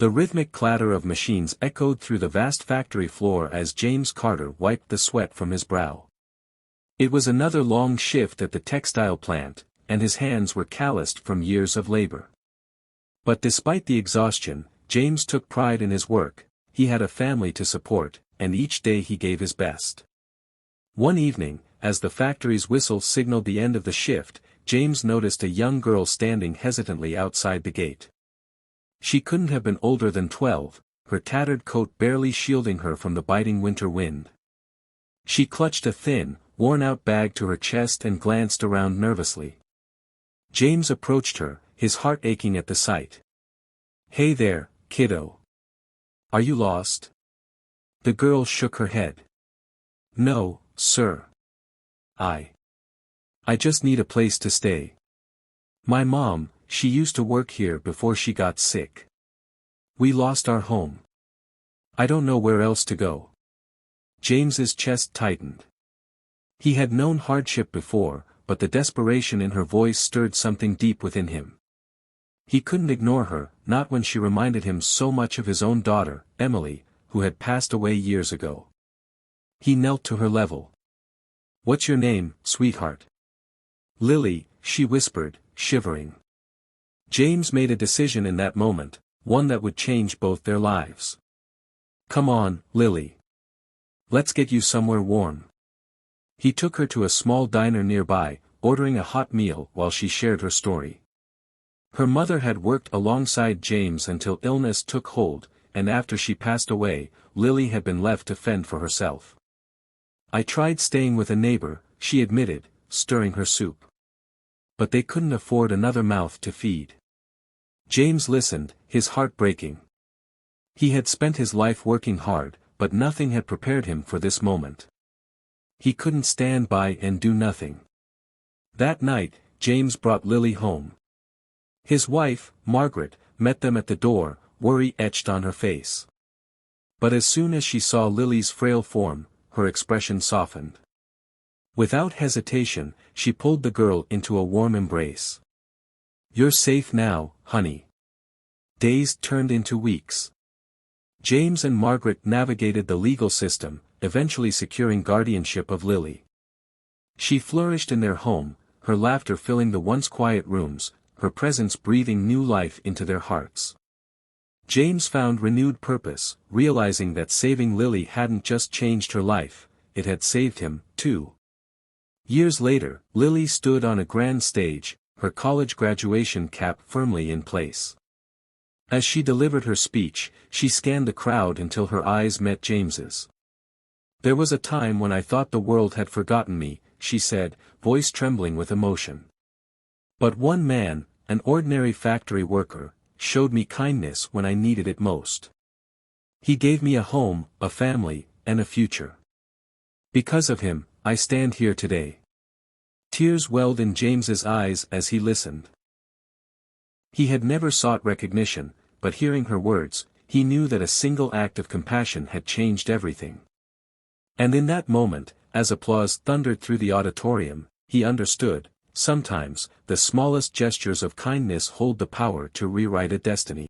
The rhythmic clatter of machines echoed through the vast factory floor as James Carter wiped the sweat from his brow. It was another long shift at the textile plant, and his hands were calloused from years of labor. But despite the exhaustion, James took pride in his work. He had a family to support, and each day he gave his best. One evening, as the factory's whistle signaled the end of the shift, James noticed a young girl standing hesitantly outside the gate. She couldn't have been older than 12, her tattered coat barely shielding her from the biting winter wind. She clutched a thin, worn-out bag to her chest and glanced around nervously. James approached her, his heart aching at the sight. "Hey there, kiddo. Are you lost?" The girl shook her head. "No, sir. I just need a place to stay. My mom, she used to work here before she got sick. We lost our home. I don't know where else to go." James's chest tightened. He had known hardship before, but the desperation in her voice stirred something deep within him. He couldn't ignore her, not when she reminded him so much of his own daughter, Emily, who had passed away years ago. He knelt to her level. "What's your name, sweetheart?" "Lily," she whispered, shivering. James made a decision in that moment, one that would change both their lives. "Come on, Lily. Let's get you somewhere warm." He took her to a small diner nearby, ordering a hot meal while she shared her story. Her mother had worked alongside James until illness took hold, and after she passed away, Lily had been left to fend for herself. "I tried staying with a neighbor," she admitted, stirring her soup. "But they couldn't afford another mouth to feed." James listened, his heart breaking. He had spent his life working hard, but nothing had prepared him for this moment. He couldn't stand by and do nothing. That night, James brought Lily home. His wife, Margaret, met them at the door, worry etched on her face. But as soon as she saw Lily's frail form, her expression softened. Without hesitation, she pulled the girl into a warm embrace. "You're safe now, honey." Days turned into weeks. James and Margaret navigated the legal system, eventually securing guardianship of Lily. She flourished in their home, her laughter filling the once quiet rooms, her presence breathing new life into their hearts. James found renewed purpose, realizing that saving Lily hadn't just changed her life, it had saved him, too. Years later, Lily stood on a grand stage, her college graduation cap firmly in place. As she delivered her speech, she scanned the crowd until her eyes met James's. "There was a time when I thought the world had forgotten me," she said, voice trembling with emotion. "But one man, an ordinary factory worker, showed me kindness when I needed it most. He gave me a home, a family, and a future. Because of him, I stand here today." Tears welled in James's eyes as he listened. He had never sought recognition, but hearing her words, he knew that a single act of compassion had changed everything. And in that moment, as applause thundered through the auditorium, he understood, sometimes, the smallest gestures of kindness hold the power to rewrite a destiny.